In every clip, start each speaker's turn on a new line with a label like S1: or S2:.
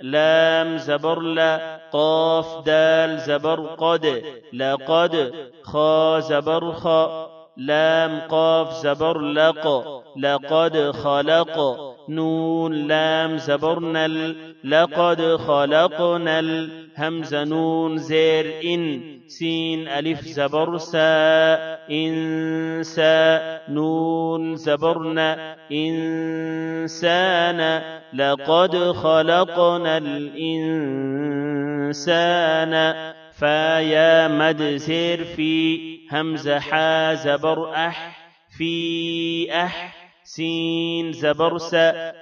S1: لام زبر لا قاف دال زبر قد لقد خا زبر خا لام قاف زبر لق لقد خلق نون لام زبر نل لقد خلقنا همزة نون زير إن سين ألف زبر سا إنسا نون زبرنا إنسان لقد خلقنا الإنسان فيا مد زير في همزة حا زبر أح في أح سين زبر س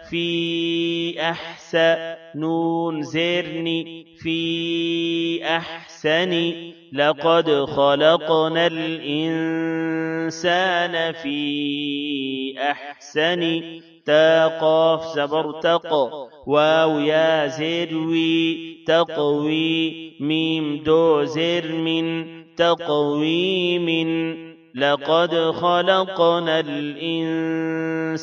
S1: في أحسن نون زرني في أحسن لقد خلقنا الإنسان في أحسن تا قاف زبر تق واو يا زروي تقوي ميم دو زر من تقويم لقد خلقنا الإنسان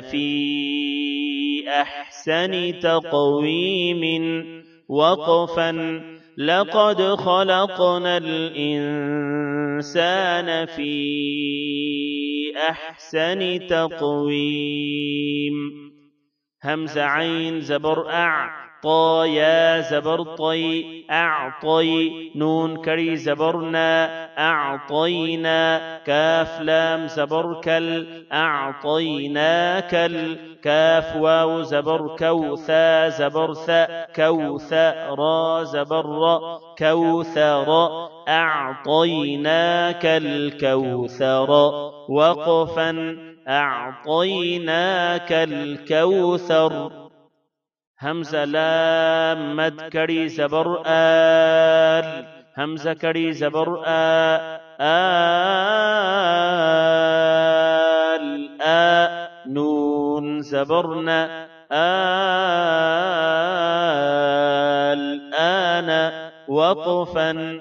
S1: في أحسن تقويم وقفا لقد خلقنا الإنسان في أحسن تقويم همزة عين زبر أع طا يا زبر طي أعطي نون كري زبرنا أعطينا كاف لام زبر كل أعطيناك كاف واو زبر كوثا زبر ثا كوثر زبر كوثر أعطيناك الكوثر وقفا أعطيناك الكوثر همزة لام مد كري زبر آل همزة كري زبر آل نون زبرنا الآن وقفا